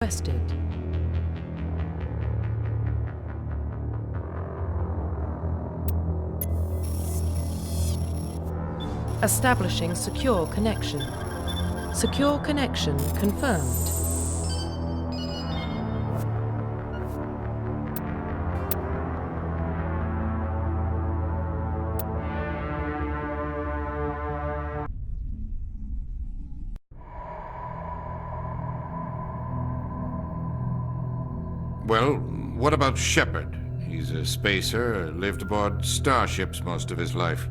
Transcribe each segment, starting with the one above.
Requested. Establishing secure connection. Secure connection confirmed. Well, what about Shepard? He's a spacer, lived aboard starships most of his life.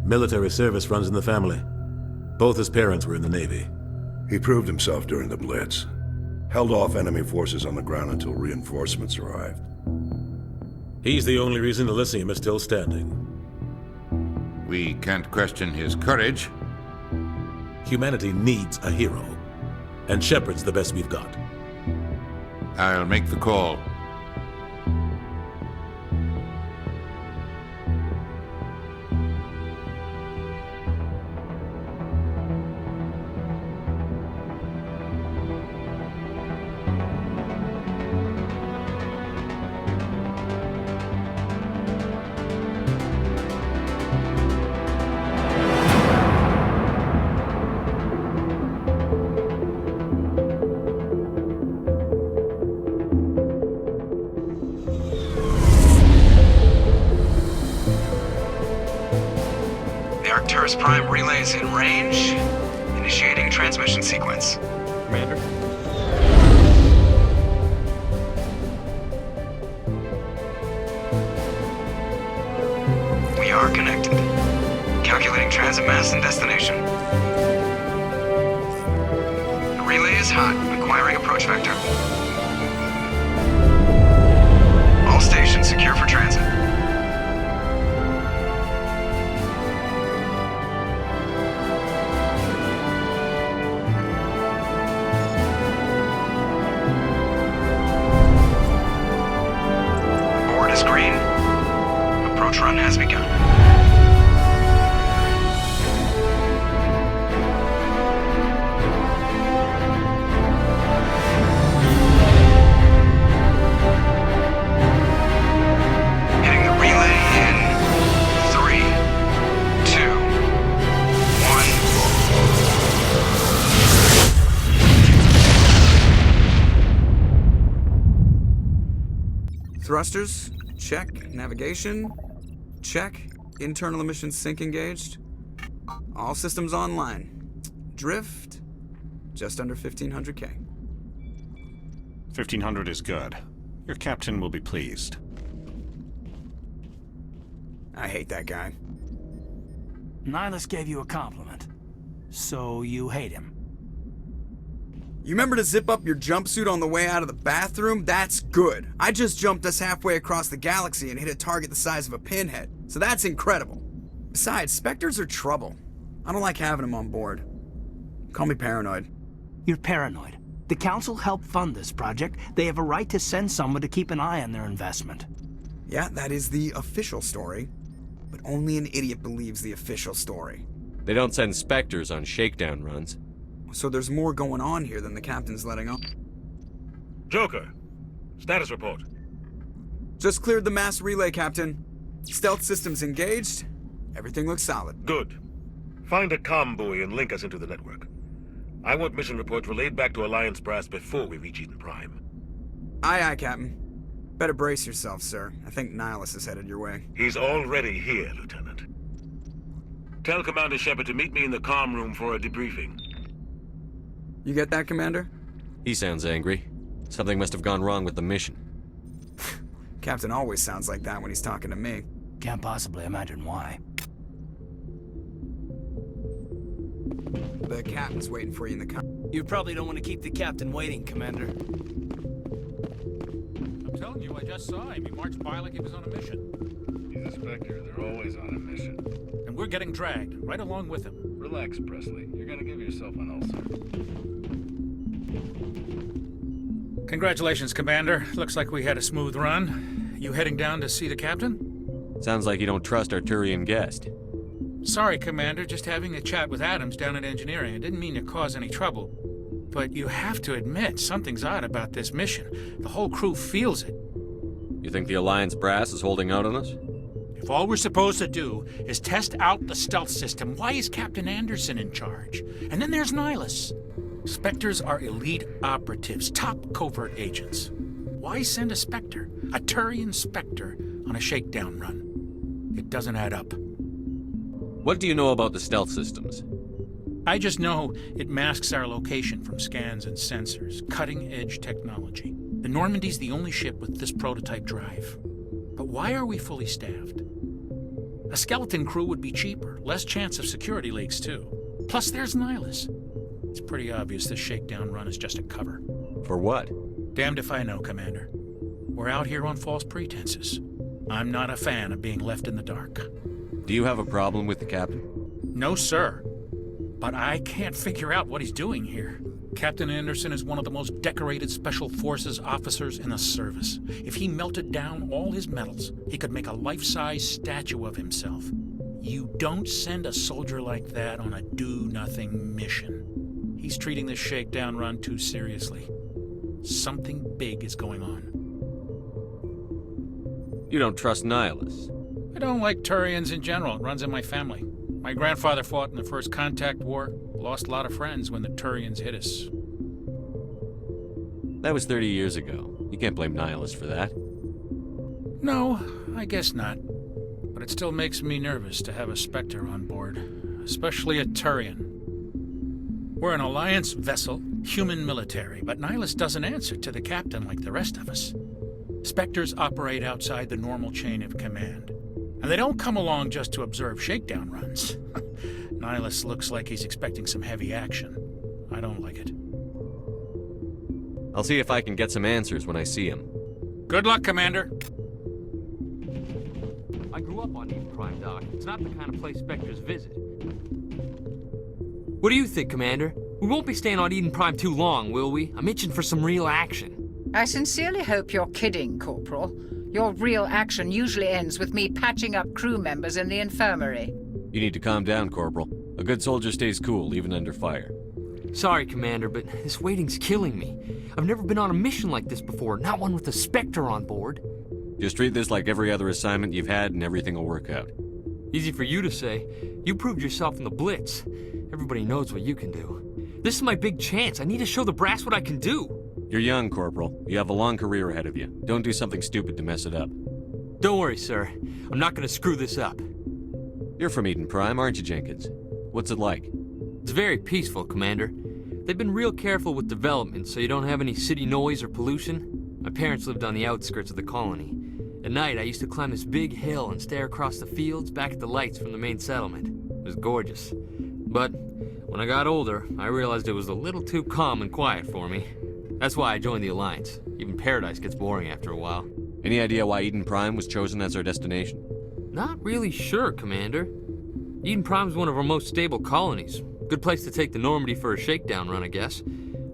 Military service runs in the family. Both his parents were in the Navy. He proved himself during the Blitz. Held off enemy forces on the ground until reinforcements arrived. He's the only reason Elysium is still standing. We can't question his courage. Humanity needs a hero. And Shepard's the best we've got. I'll make the call. Prime relays in range. Initiating transmission sequence. Commander? We are connected. Calculating transit mass and destination. The relay is hot, acquiring approach vector. All stations secure for transit. Run has begun. Hitting the relay in 3, 2, 1. Thrusters, check. Navigation, check. Internal emissions sync engaged. All systems online. Drift, just under 1,500K. 1,500 is good. Your captain will be pleased. I hate that guy. Nihilus gave you a compliment. So you hate him. You remember to zip up your jumpsuit on the way out of the bathroom? That's good. I just jumped us halfway across the galaxy and hit a target the size of a pinhead. So that's incredible. Besides, Spectres are trouble. I don't like having them on board. Call me paranoid. You're paranoid. The Council helped fund this project. They have a right to send someone to keep an eye on their investment. Yeah, that is the official story. But only an idiot believes the official story. They don't send Spectres on shakedown runs. So there's more going on here than the captain's letting on. Joker, status report. Just cleared the mass relay, Captain. Stealth systems engaged. Everything looks solid. Good. Find a comm buoy and link us into the network. I want mission reports relayed back to Alliance Brass before we reach Eden Prime. Aye, aye, Captain. Better brace yourself, sir. I think Nihilus is headed your way. He's already here, Lieutenant. Tell Commander Shepard to meet me in the comm room for a debriefing. You get that, Commander? He sounds angry. Something must have gone wrong with the mission. Captain always sounds like that when he's talking to me. Can't possibly imagine why. The captain's waiting for you in the You probably don't want to keep the captain waiting, Commander. I'm telling you, I just saw him. He marched by like he was on a mission. He's a Spectre. They're always on a mission. And we're getting dragged, right along with him. Relax, Presley. You're gonna give yourself an ulcer. Congratulations, Commander. Looks like we had a smooth run. You heading down to see the captain? Sounds like you don't trust our Turian guest. Sorry, Commander. Just having a chat with Adams down at engineering. I didn't mean to cause any trouble. But you have to admit, something's odd about this mission. The whole crew feels it. You think the Alliance brass is holding out on us? If all we're supposed to do is test out the stealth system, why is Captain Anderson in charge? And then there's Nihilus. Spectres are elite operatives, top covert agents. Why send a Spectre, a Turian Spectre, on a shakedown run? It doesn't add up. What do you know about the stealth systems? I just know it masks our location from scans and sensors, cutting-edge technology. The Normandy's the only ship with this prototype drive. But why are we fully staffed? A skeleton crew would be cheaper, less chance of security leaks too. Plus there's Nihilus. It's pretty obvious this shakedown run is just a cover. For what? Damned if I know, Commander. We're out here on false pretenses. I'm not a fan of being left in the dark. Do you have a problem with the captain? No, sir. But I can't figure out what he's doing here. Captain Anderson is one of the most decorated Special Forces officers in the service. If he melted down all his medals, he could make a life-size statue of himself. You don't send a soldier like that on a do-nothing mission. He's treating this shakedown run too seriously. Something big is going on. You don't trust Nihilus? I don't like Turians in general. It runs in my family. My grandfather fought in the First Contact War. Lost a lot of friends when the Turians hit us. That was 30 years ago. You can't blame Nihilus for that. No, I guess not. But it still makes me nervous to have a Spectre on board. Especially a Turian. We're an Alliance vessel, human military, but Nihilus doesn't answer to the captain like the rest of us. Spectres operate outside the normal chain of command. And they don't come along just to observe shakedown runs. Nihilus looks like he's expecting some heavy action. I don't like it. I'll see if I can get some answers when I see him. Good luck, Commander. I grew up on Eden Prime, Doc. It's not the kind of place Spectres visit. What do you think, Commander? We won't be staying on Eden Prime too long, will we? I'm itching for some real action. I sincerely hope you're kidding, Corporal. Your real action usually ends with me patching up crew members in the infirmary. You need to calm down, Corporal. A good soldier stays cool, even under fire. Sorry, Commander, but this waiting's killing me. I've never been on a mission like this before, not one with a Spectre on board. Just treat this like every other assignment you've had and everything will work out. Easy for you to say. You proved yourself in the Blitz. Everybody knows what you can do. This is my big chance. I need to show the brass what I can do. You're young, Corporal. You have a long career ahead of you. Don't do something stupid to mess it up. Don't worry, sir. I'm not gonna screw this up. You're from Eden Prime, aren't you, Jenkins? What's it like? It's very peaceful, Commander. They've been real careful with development, so you don't have any city noise or pollution. My parents lived on the outskirts of the colony. At night, I used to climb this big hill and stare across the fields back at the lights from the main settlement. It was gorgeous. But when I got older, I realized it was a little too calm and quiet for me. That's why I joined the Alliance. Even Paradise gets boring after a while. Any idea why Eden Prime was chosen as our destination? Not really sure, Commander. Eden Prime's one of our most stable colonies. Good place to take the Normandy for a shakedown run, I guess.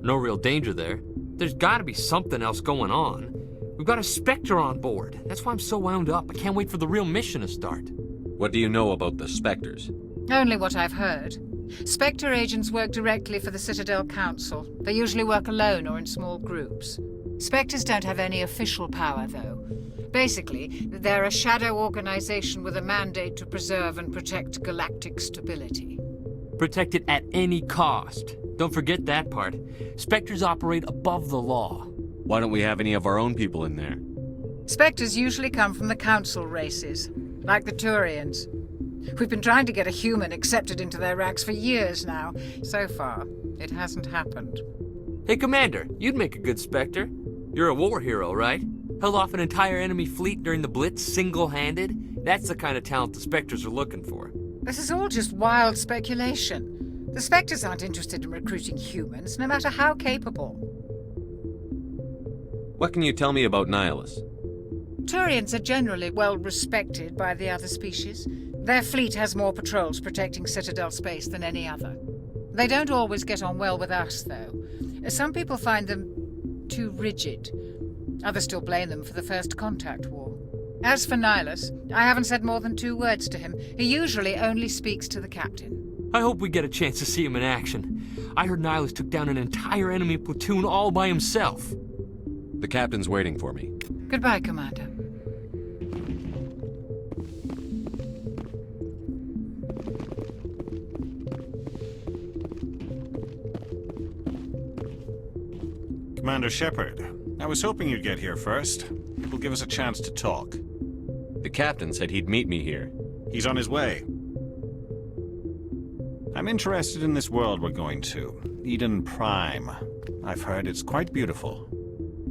No real danger there. There's gotta be something else going on. We've got a Spectre on board. That's why I'm so wound up. I can't wait for the real mission to start. What do you know about the Spectres? Only what I've heard. Spectre agents work directly for the Citadel Council. They usually work alone or in small groups. Spectres don't have any official power, though. Basically, they're a shadow organization with a mandate to preserve and protect galactic stability. Protect it at any cost. Don't forget that part. Spectres operate above the law. Why don't we have any of our own people in there? Spectres usually come from the Council races, like the Turians. We've been trying to get a human accepted into their ranks for years now. So far, it hasn't happened. Hey, Commander, you'd make a good Spectre. You're a war hero, right? Held off an entire enemy fleet during the Blitz single-handed? That's the kind of talent the Spectres are looking for. This is all just wild speculation. The Spectres aren't interested in recruiting humans, no matter how capable. What can you tell me about Nihilus? Turians are generally well respected by the other species. Their fleet has more patrols protecting Citadel space than any other. They don't always get on well with us, though. Some people find them too rigid. Others still blame them for the First Contact War. As for Nihilus, I haven't said more than 2 words to him. He usually only speaks to the captain. I hope we get a chance to see him in action. I heard Nihilus took down an entire enemy platoon all by himself. The captain's waiting for me. Goodbye, Commander. Commander Shepard, I was hoping you'd get here first. It will give us a chance to talk. The captain said he'd meet me here. He's on his way. I'm interested in this world we're going to, Eden Prime. I've heard it's quite beautiful.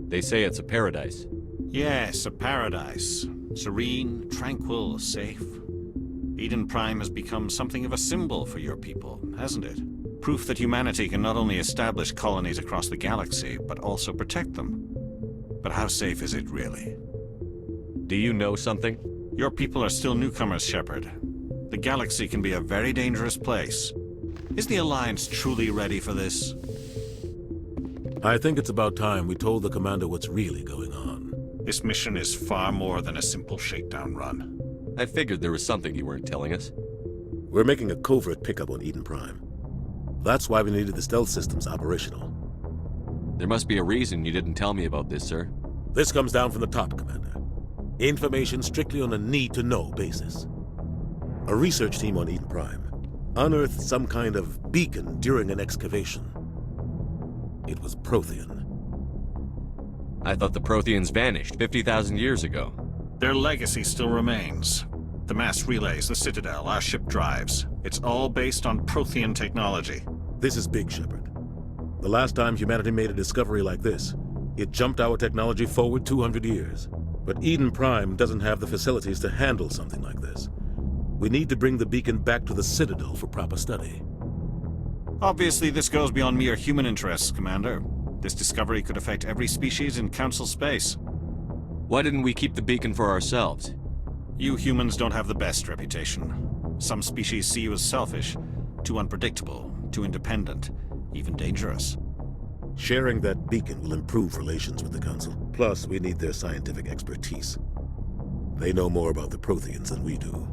They say it's a paradise. Yes, a paradise. Serene, tranquil, safe. Eden Prime has become something of a symbol for your people, hasn't it? Proof that humanity can not only establish colonies across the galaxy, but also protect them. But how safe is it, really? Do you know something? Your people are still newcomers, Shepard. The galaxy can be a very dangerous place. Is the Alliance truly ready for this? I think it's about time we told the commander what's really going on. This mission is far more than a simple shakedown run. I figured there was something you weren't telling us. We're making a covert pickup on Eden Prime. That's why we needed the stealth systems operational. There must be a reason you didn't tell me about this, sir. This comes down from the top, Commander. Information strictly on a need-to-know basis. A research team on Eden Prime unearthed some kind of beacon during an excavation. It was Prothean. I thought the Protheans vanished 50,000 years ago. Their legacy still remains. The mass relays, the Citadel, our ship drives. It's all based on Prothean technology. This is big, Shepard. The last time humanity made a discovery like this, it jumped our technology forward 200 years. But Eden Prime doesn't have the facilities to handle something like this. We need to bring the beacon back to the Citadel for proper study. Obviously, this goes beyond mere human interests, Commander. This discovery could affect every species in Council space. Why didn't we keep the beacon for ourselves? You humans don't have the best reputation. Some species see you as selfish, too unpredictable, too independent, even dangerous. Sharing that beacon will improve relations with the Council. Plus, we need their scientific expertise. They know more about the Protheans than we do.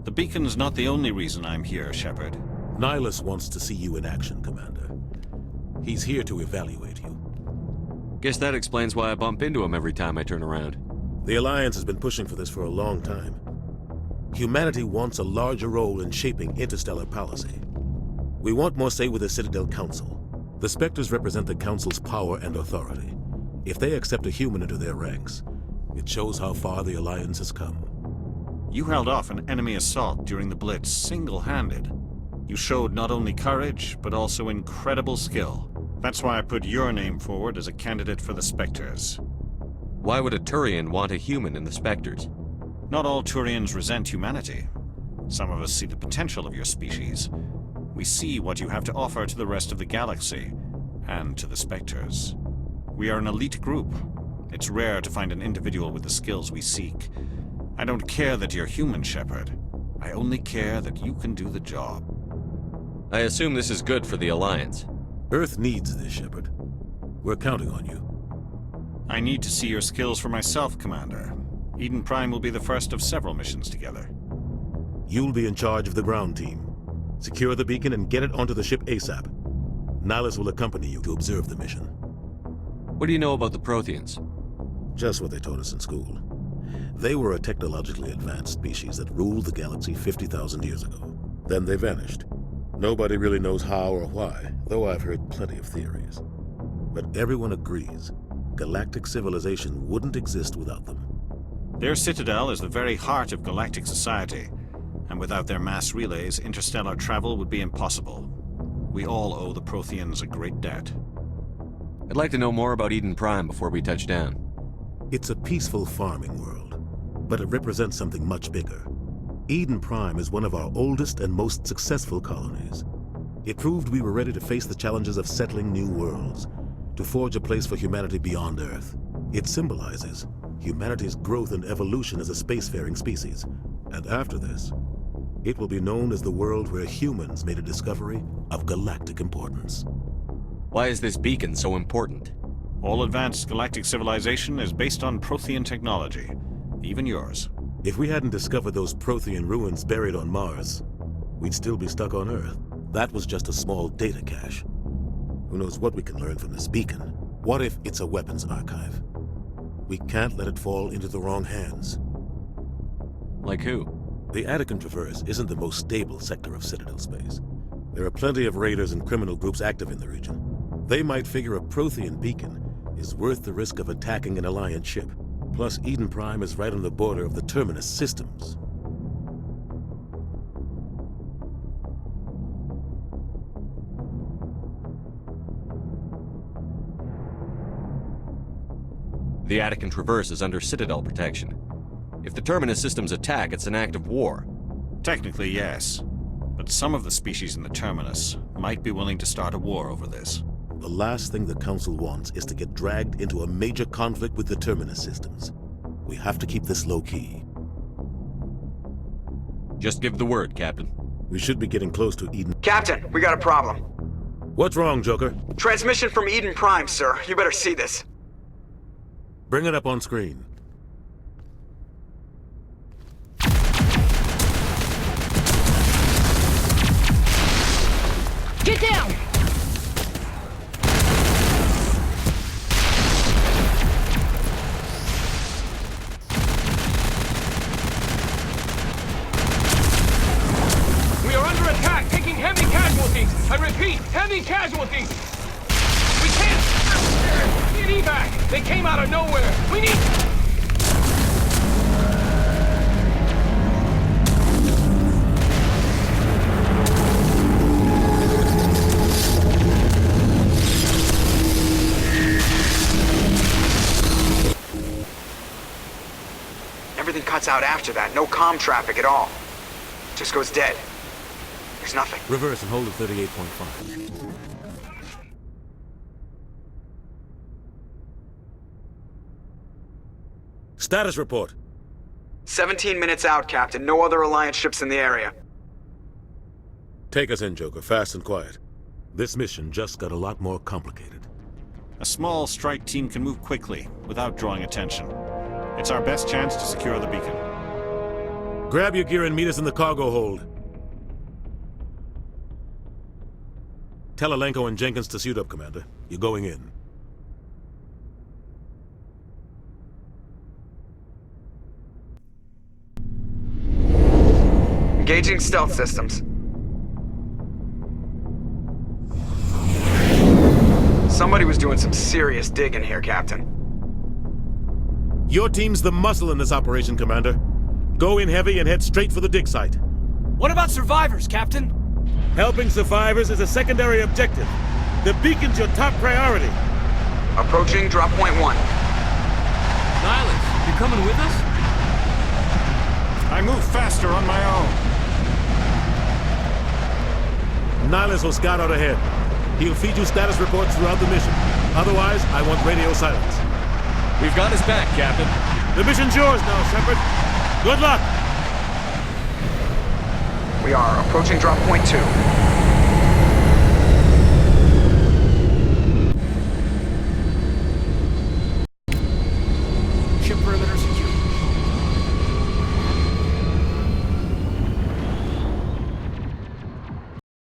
The beacon's not the only reason I'm here, Shepard. Nihilus wants to see you in action, Commander. He's here to evaluate you. Guess that explains why I bump into him every time I turn around. The Alliance has been pushing for this for a long time. Humanity wants a larger role in shaping interstellar policy. We want more say with the Citadel Council. The Spectres represent the Council's power and authority. If they accept a human into their ranks, it shows how far the Alliance has come. You held off an enemy assault during the Blitz single-handed. You showed not only courage, but also incredible skill. That's why I put your name forward as a candidate for the Spectres. Why would a Turian want a human in the Spectres? Not all Turians resent humanity. Some of us see the potential of your species. We see what you have to offer to the rest of the galaxy, and to the Spectres. We are an elite group. It's rare to find an individual with the skills we seek. I don't care that you're human, Shepard. I only care that you can do the job. I assume this is good for the Alliance. Earth needs this, Shepard. We're counting on you. I need to see your skills for myself, Commander. Eden Prime will be the first of several missions together. You'll be in charge of the ground team. Secure the beacon and get it onto the ship ASAP. Nihilus will accompany you to observe the mission. What do you know about the Protheans? Just what they taught us in school. They were a technologically advanced species that ruled the galaxy 50,000 years ago. Then they vanished. Nobody really knows how or why, though I've heard plenty of theories. But everyone agrees, galactic civilization wouldn't exist without them. Their citadel is the very heart of galactic society, and without their mass relays, interstellar travel would be impossible. We all owe the Protheans a great debt. I'd like to know more about Eden Prime before we touch down. It's a peaceful farming world, but it represents something much bigger. Eden Prime is one of our oldest and most successful colonies. It proved we were ready to face the challenges of settling new worlds, to forge a place for humanity beyond Earth. It symbolizes humanity's growth and evolution as a spacefaring species. And after this, it will be known as the world where humans made a discovery of galactic importance. Why is this beacon so important? All advanced galactic civilization is based on Prothean technology, even yours. If we hadn't discovered those Prothean ruins buried on Mars, we'd still be stuck on Earth. That was just a small data cache. Who knows what we can learn from this beacon? What if it's a weapons archive? We can't let it fall into the wrong hands. Like who? The Attican Traverse isn't the most stable sector of Citadel space. There are plenty of raiders and criminal groups active in the region. They might figure a Prothean beacon is worth the risk of attacking an Alliance ship. Plus, Eden Prime is right on the border of the Terminus systems. The Attican Traverse is under Citadel protection. If the Terminus systems attack, it's an act of war. Technically, yes. But some of the species in the Terminus might be willing to start a war over this. The last thing the Council wants is to get dragged into a major conflict with the Terminus systems. We have to keep this low-key. Just give the word, Captain. We should be getting close to Eden. Captain, we got a problem. What's wrong, Joker? Transmission from Eden Prime, sir. You better see this. Bring it up on screen. Get down! We are under attack, taking heavy casualties. I repeat, heavy casualties. We can't get evac. They came out of nowhere. We need... Everything cuts out after that. No comm traffic at all. Just goes dead. There's nothing. Reverse and hold at 38.5. Status report. 17 minutes out, Captain. No other Alliance ships in the area. Take us in, Joker, fast and quiet. This mission just got a lot more complicated. A small strike team can move quickly, without drawing attention. It's our best chance to secure the beacon. Grab your gear and meet us in the cargo hold. Tell Alenko and Jenkins to suit up, Commander. You're going in. Engaging stealth systems. Somebody was doing some serious digging here, Captain. Your team's the muscle in this operation, Commander. Go in heavy and head straight for the dig site. What about survivors, Captain? Helping survivors is a secondary objective. The beacon's your top priority. Approaching drop point 1. Nihilus, you coming with us? I move faster on my own. Nihilus will scout out ahead. He'll feed you status reports throughout the mission. Otherwise, I want radio silence. We've got his back, Captain. The mission's yours now, Shepard. Good luck! We are approaching drop point 2.